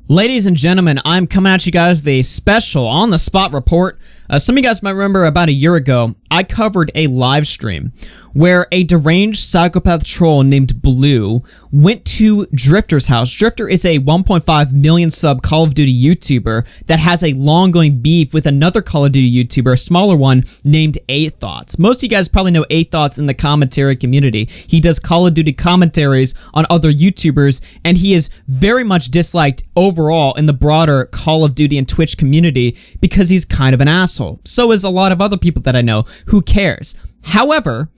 Ladies and gentlemen, I'm coming at you guys with a special on-the-spot report. Some of you guys might remember about a year ago, I covered a live stream where a deranged psychopath troll named Blue went to DRIFT0R's house. DRIFT0R is a 1.5 million sub Call of Duty YouTuber that has a long-going beef with another Call of Duty YouTuber, a smaller one, named 8thoughts. Most of you guys probably know 8thoughts in the commentary community. He does Call of Duty commentaries on other YouTubers, and he is very much disliked overall in the broader Call of Duty and Twitch community because he's kind of an asshole. So is a lot of other people that I know. Who cares? However,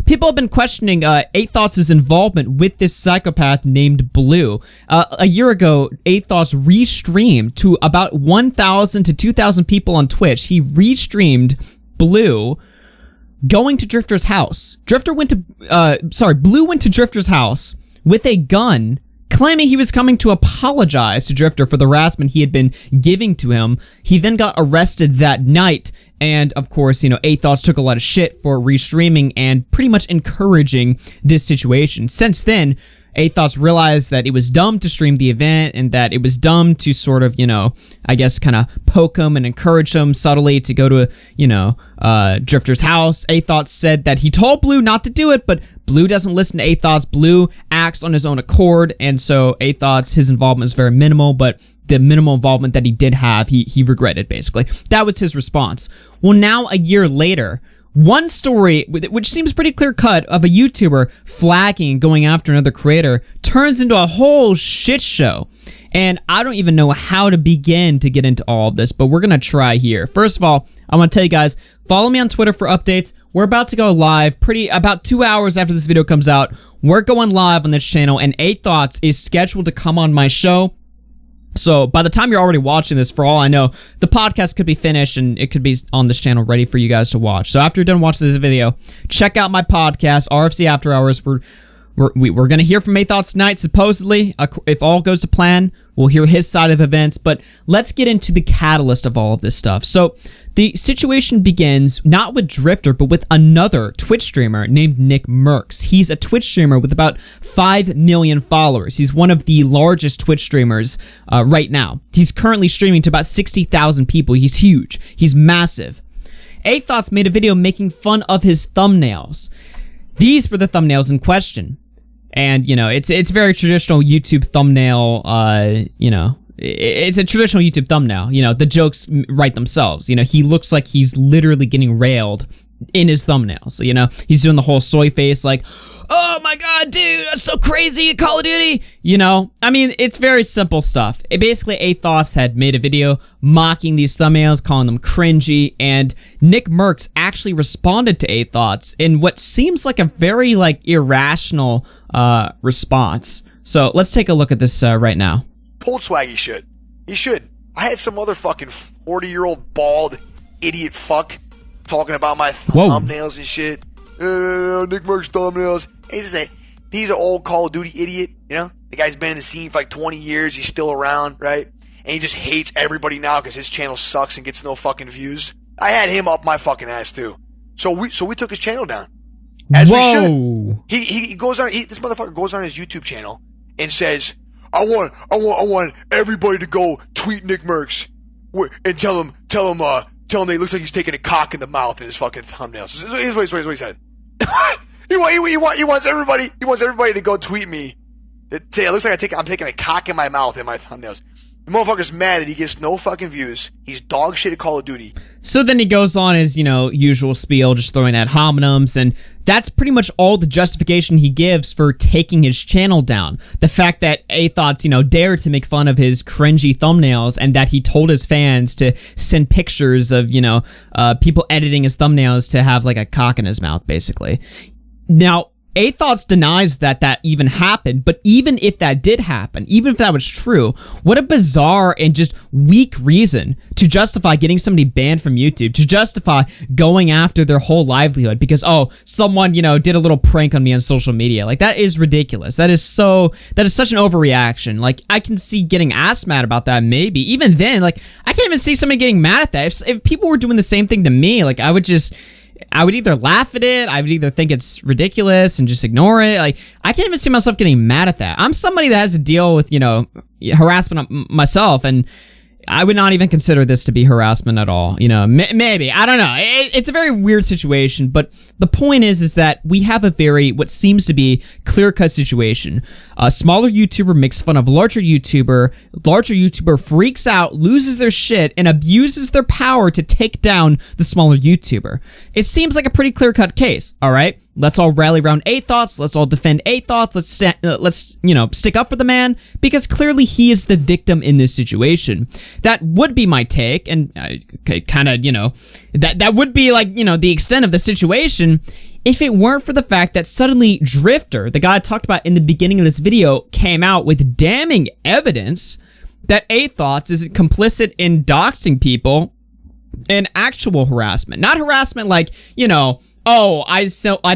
people have been questioning 8thoughts' involvement with this psychopath named Blue. A year ago, 8thoughts restreamed to about 1,000 to 2,000 people on Twitch. He restreamed Blue going to DRIFT0R's house. Blue went to DRIFT0R's house with a gun, claiming he was coming to apologize to DRIFT0R for the harassment he had been giving to him. He then got arrested that night, and of course, 8thoughts took a lot of shit for restreaming and pretty much encouraging this situation. Since then, 8thoughts realized that it was dumb to stream the event and that it was dumb to sort of, I guess kind of poke him and encourage him subtly to go to, DRIFT0R's house. 8thoughts said that he told Blue not to do it, but Blue doesn't listen to 8thoughts. Blue acts on his own accord, and so 8thoughts, his involvement is very minimal, but the minimal involvement that he did have, he regretted, basically. That was his response. Well, now, a year later, one story, which seems pretty clear-cut, of a YouTuber flagging and going after another creator turns into a whole shit show. And I don't even know how to begin to get into all of this, but we're going to try here. First of all, I want to tell you guys, follow me on Twitter for updates. We're about to go live about 2 hours after this video comes out. We're going live on this channel, and 8thoughts is scheduled to come on my show. So by the time you're already watching this, for all I know, the podcast could be finished and it could be on this channel ready for you guys to watch. So after you're done watching this video, check out my podcast, RFC After Hours. We're going to hear from 8thoughts tonight, supposedly. If all goes to plan, we'll hear his side of events. But let's get into the catalyst of all of this stuff. So the situation begins not with DRIFT0R, but with another Twitch streamer named NickMercs. He's a Twitch streamer with about 5 million followers. He's one of the largest Twitch streamers right now. He's currently streaming to about 60,000 people. He's huge. He's massive. 8thoughts made a video making fun of his thumbnails. These were the thumbnails in question. And, it's very traditional YouTube thumbnail, it's a traditional YouTube thumbnail. The jokes write themselves. He looks like he's literally getting railed in his thumbnails. He's doing the whole soy face like, oh my god, dude, that's so crazy at Call of Duty. It's very simple stuff. Basically, 8thoughts had made a video mocking these thumbnails, calling them cringy, and NickMercs actually responded to 8thoughts in what seems like a very, irrational response. So let's take a look at this right now. Pulled swag, he should. He should. I had some other fucking 40-year-old bald idiot fuck talking about my thumbnails and shit. NickMercs thumbnails. He's an old Call of Duty idiot, The guy's been in the scene for like 20 years. He's still around, right? And he just hates everybody now because his channel sucks and gets no fucking views. I had him up my fucking ass too. So we took his channel down. As we should. He goes on. This motherfucker goes on his YouTube channel and says, I want everybody to go tweet NickMercs and tell him that he looks like he's taking a cock in the mouth in his fucking thumbnails. Here's what he said. he wants everybody to go tweet me. Say it looks like I'm taking a cock in my mouth in my thumbnails. The motherfucker's mad that he gets no fucking views. He's dog shit at Call of Duty. So then he goes on his, usual spiel, just throwing ad hominems, and that's pretty much all the justification he gives for taking his channel down. The fact that 8thoughts, dared to make fun of his cringy thumbnails, and that he told his fans to send pictures of, people editing his thumbnails to have, a cock in his mouth, basically. Now, 8thoughts denies that even happened, but even if that did happen, even if that was true, what a bizarre and just weak reason to justify getting somebody banned from YouTube, to justify going after their whole livelihood because, someone, did a little prank on me on social media. That is ridiculous. That is such an overreaction. I can see getting ass mad about that maybe. Even then, I can't even see somebody getting mad at that. If people were doing the same thing to me, I would just... I would either laugh at it, I would either think it's ridiculous and just ignore it. Like, I can't even see myself getting mad at that. I'm somebody that has to deal with, harassment myself, and I would not even consider this to be harassment at all. Maybe. I don't know. It's a very weird situation, but the point is that we have a what seems to be clear-cut situation. A smaller YouTuber makes fun of larger YouTuber freaks out, loses their shit, and abuses their power to take down the smaller YouTuber. It seems like a pretty clear-cut case, all right? Let's all rally around 8thoughts. Let's all defend 8thoughts. Let's stick up for the man, because clearly he is the victim in this situation. That would be my take, and that would be like, the extent of the situation, if it weren't for the fact that suddenly DRIFT0R, the guy I talked about in the beginning of this video, came out with damning evidence that 8thoughts is complicit in doxing people and actual harassment. Not harassment like, oh, I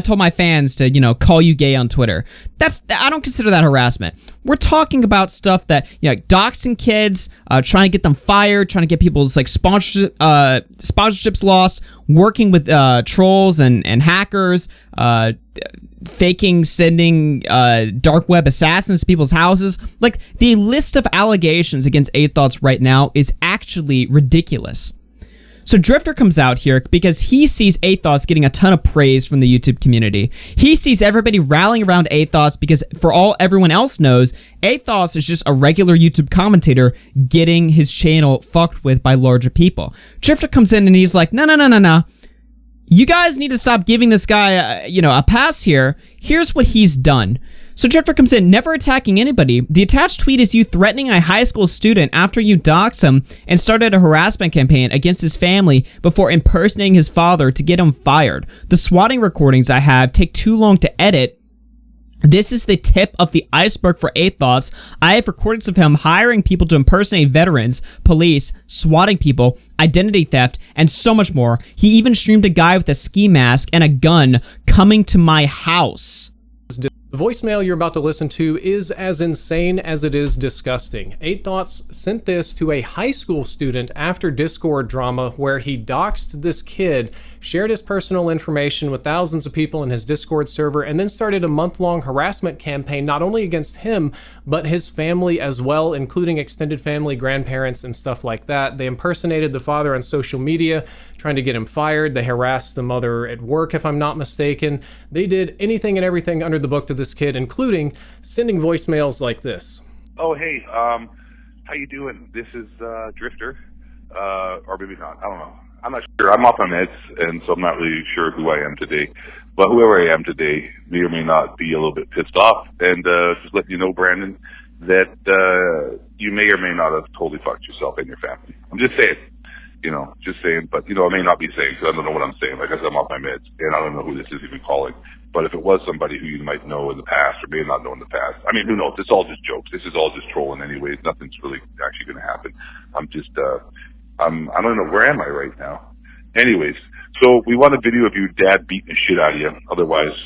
told my fans to, call you gay on Twitter. I don't consider that harassment. We're talking about stuff that, doxing kids, trying to get them fired, trying to get people's sponsorships lost, working with trolls and hackers, sending dark web assassins to people's houses. Like, the list of allegations against 8thoughts right now is actually ridiculous. So DRIFT0R comes out here because he sees 8thoughts getting a ton of praise from the YouTube community. He sees everybody rallying around 8thoughts because, for all everyone else knows, 8thoughts is just a regular YouTube commentator getting his channel fucked with by larger people. DRIFT0R comes in and he's like, no. You guys need to stop giving this guy a pass here. Here's what he's done. So DRIFT0R comes in, never attacking anybody. The attached tweet is you threatening a high school student after you doxed him and started a harassment campaign against his family before impersonating his father to get him fired. The swatting recordings I have take too long to edit. This is the tip of the iceberg for 8thoughts. I have recordings of him hiring people to impersonate veterans, police, swatting people, identity theft, and so much more. He even streamed a guy with a ski mask and a gun coming to my house. The voicemail you're about to listen to is as insane as it is disgusting. 8thoughts sent this to a high school student after Discord drama where he doxed this kid, shared his personal information with thousands of people in his Discord server, and then started a month-long harassment campaign not only against him, but his family as well, including extended family, grandparents, and stuff like that. They impersonated the father on social media, trying to get him fired. They harassed the mother at work, if I'm not mistaken. They did anything and everything under the book to this kid, including sending voicemails like this. Oh, hey, how you doing? This is DRIFT0R, or maybe not, I don't know. I'm not sure. I'm off my meds, and so I'm not really sure who I am today. But whoever I am today may or may not be a little bit pissed off. And just letting you know, Brandon, that you may or may not have totally fucked yourself and your family. I'm just saying. Just saying, but, I may not be saying, because I don't know what I'm saying. Like I said, I'm off my meds, and I don't know who this is even calling. But if it was somebody who you might know in the past, or may not know in the past, I mean, who knows? It's all just jokes. This is all just trolling anyways. Nothing's really actually going to happen. I'm just, I don't know, where am I right now? Anyways, so we want a video of your dad beating the shit out of you. Otherwise,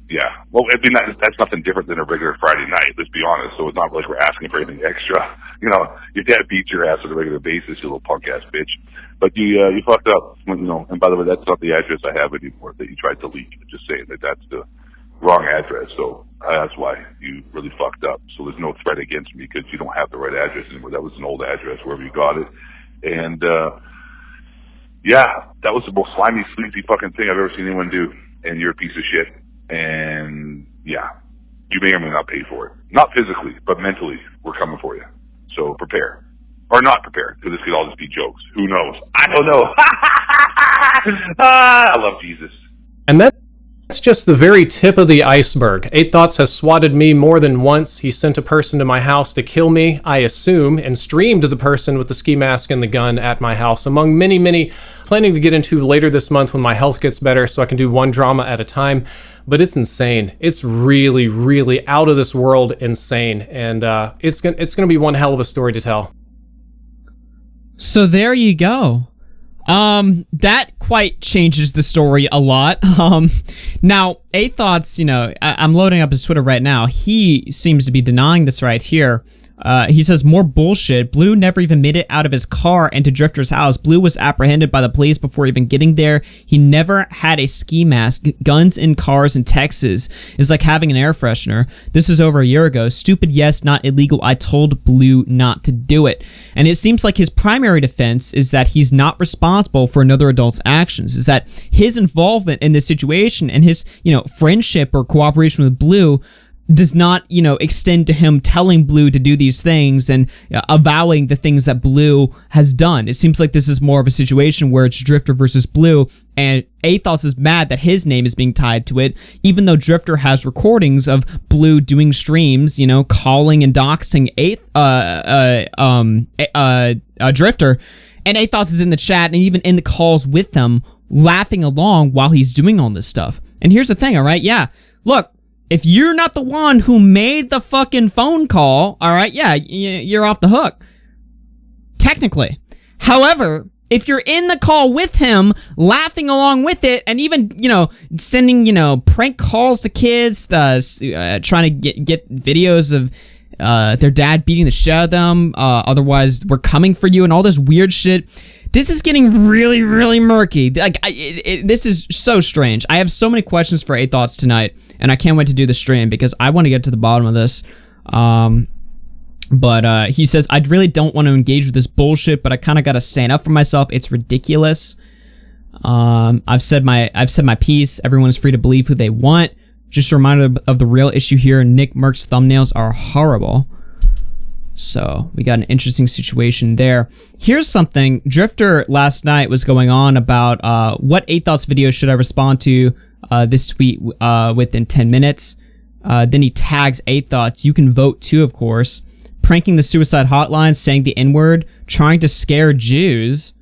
yeah. Well, I mean, that's nothing different than a regular Friday night, let's be honest. So it's not like we're asking for anything extra. Your dad beats your ass on a regular basis, you little punk ass bitch. But you fucked up, and by the way, that's not the address I have anymore that you tried to leak. Just saying that's the wrong address. So that's why you really fucked up. So there's no threat against me because you don't have the right address anymore. That was an old address, wherever you got it. And, yeah, that was the most slimy, sleazy fucking thing I've ever seen anyone do. And you're a piece of shit. And, yeah, you may or may not pay for it. Not physically, but mentally, we're coming for you. So prepare. Or not prepare, because this could all just be jokes. Who knows? I don't know. I love Jesus. And that's just the very tip of the iceberg. 8thoughts has swatted me more than once. He sent a person to my house to kill me, I assume, and streamed the person with the ski mask and the gun at my house, among many, many planning to get into later this month when my health gets better so I can do one drama at a time. But it's insane. It's really, really out of this world insane. And it's gonna be one hell of a story to tell. So there you go. That quite changes the story a lot. Now, 8thoughts, I'm loading up his Twitter right now. He seems to be denying this right here. He says, more bullshit. Blue never even made it out of his car and to Drifter's house. Blue was apprehended by the police before even getting there. He never had a ski mask. Guns in cars in Texas is like having an air freshener. This was over a year ago. Stupid, yes, not illegal. I told Blue not to do it. And it seems like his primary defense is that he's not responsible for another adult's actions, is that his involvement in this situation and his, friendship or cooperation with Blue does not, extend to him telling Blue to do these things and avowing the things that Blue has done. It seems like this is more of a situation where it's Drifter versus Blue, and Athos is mad that his name is being tied to it, even though Drifter has recordings of Blue doing streams, calling and doxing Drifter, and Athos is in the chat and even in the calls with them, laughing along while he's doing all this stuff. And here's the thing, all right? Yeah, look, if you're not the one who made the fucking phone call, all right, yeah, you're off the hook. Technically. However, if you're in the call with him, laughing along with it, and even, sending, prank calls to kids, trying to get videos of their dad beating the shit out of them, otherwise we're coming for you, and all this weird shit, this is getting really, really murky. Like, this is so strange. I have so many questions for Athos tonight, and I can't wait to do the stream because I want to get to the bottom of this. But he says, I really don't want to engage with this bullshit, but I kind of got to stand up for myself. It's ridiculous. I've said my piece. Everyone's free to believe who they want. Just a reminder of the real issue here. NickMercs thumbnails are horrible. So we got an interesting situation there. Here's something. Drifter last night was going on about what Athos video should I respond to this tweet within 10 minutes. Then he tags Athos. You can vote too, of course. Pranking the suicide hotline, saying the N-word, trying to scare Jews,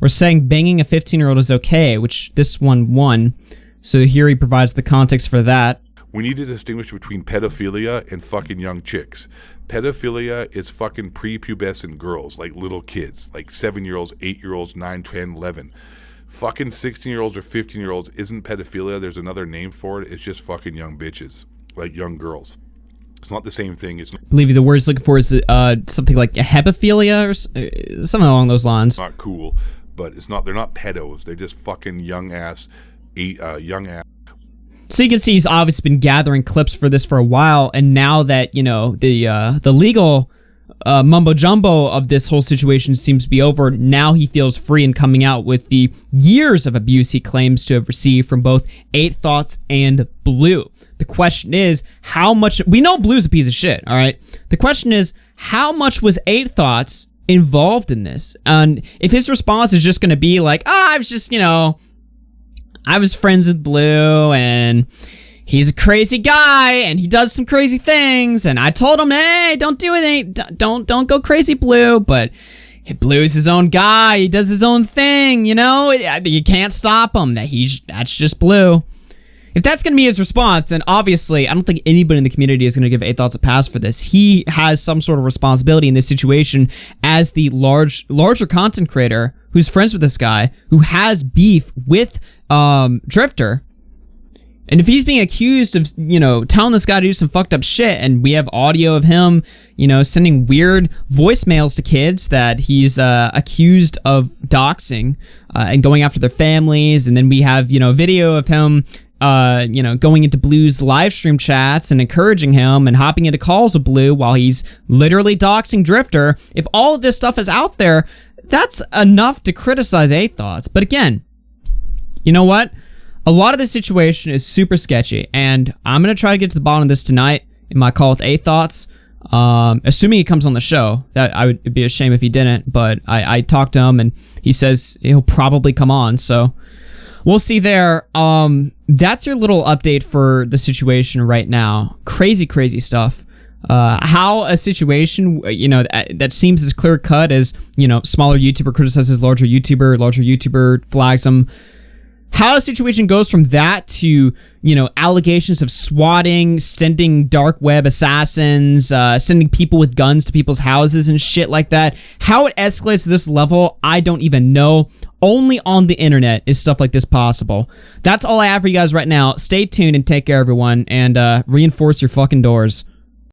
or saying banging a 15-year-old is okay, which this one won. So here he provides the context for that. We need to distinguish between pedophilia and fucking young chicks. Pedophilia is fucking prepubescent girls, like little kids, like 7-year-olds, 8-year-olds, 9, 10, 11. Fucking 16-year-olds or 15-year-olds isn't pedophilia. There's another name for it. It's just fucking young bitches, like young girls. It's not the same thing. I believe the word he's looking for is something like a hebephilia or something along those lines. Not cool, but it's not. They're not pedos. They're just fucking young ass. So you can see he's obviously been gathering clips for this for a while, and now that, the legal mumbo jumbo of this whole situation seems to be over, now he feels free in coming out with the years of abuse he claims to have received from both Athos and Blue. The question is, how much... We know Blue's a piece of shit, all right? The question is, how much was Athos involved in this? And if his response is just going to be like, I was just, I was friends with Blue, and he's a crazy guy, and he does some crazy things, and I told him, hey, don't do anything, don't go crazy, Blue, but Blue's his own guy, he does his own thing, you can't stop him, that's just Blue. If that's going to be his response, then obviously I don't think anybody in the community is going to give Athos a pass for this. He has some sort of responsibility in this situation as the larger content creator who's friends with this guy, who has beef with Drifter. And if he's being accused of, telling this guy to do some fucked up shit, and we have audio of him, sending weird voicemails to kids that he's accused of doxing and going after their families, and then we have, video of him going into Blue's live stream chats and encouraging him and hopping into calls with Blue while he's literally doxing Drifter. If all of this stuff is out there, that's enough to criticize Athos. But again, you know what? A lot of this situation is super sketchy, and I'm going to try to get to the bottom of this tonight in my call with Athos, assuming he comes on the show. It'd be a shame if he didn't, but I talked to him, and he says he'll probably come on, so we'll see there. That's your little update for the situation right now. Crazy, crazy stuff. How a situation, that seems as clear cut as, smaller YouTuber criticizes larger YouTuber flags him. How a situation goes from that to, allegations of swatting, sending dark web assassins, sending people with guns to people's houses and shit like that. How it escalates to this level, I don't even know. Only on the internet is stuff like this possible. That's all I have for you guys right now. Stay tuned and take care, everyone, and reinforce your fucking doors.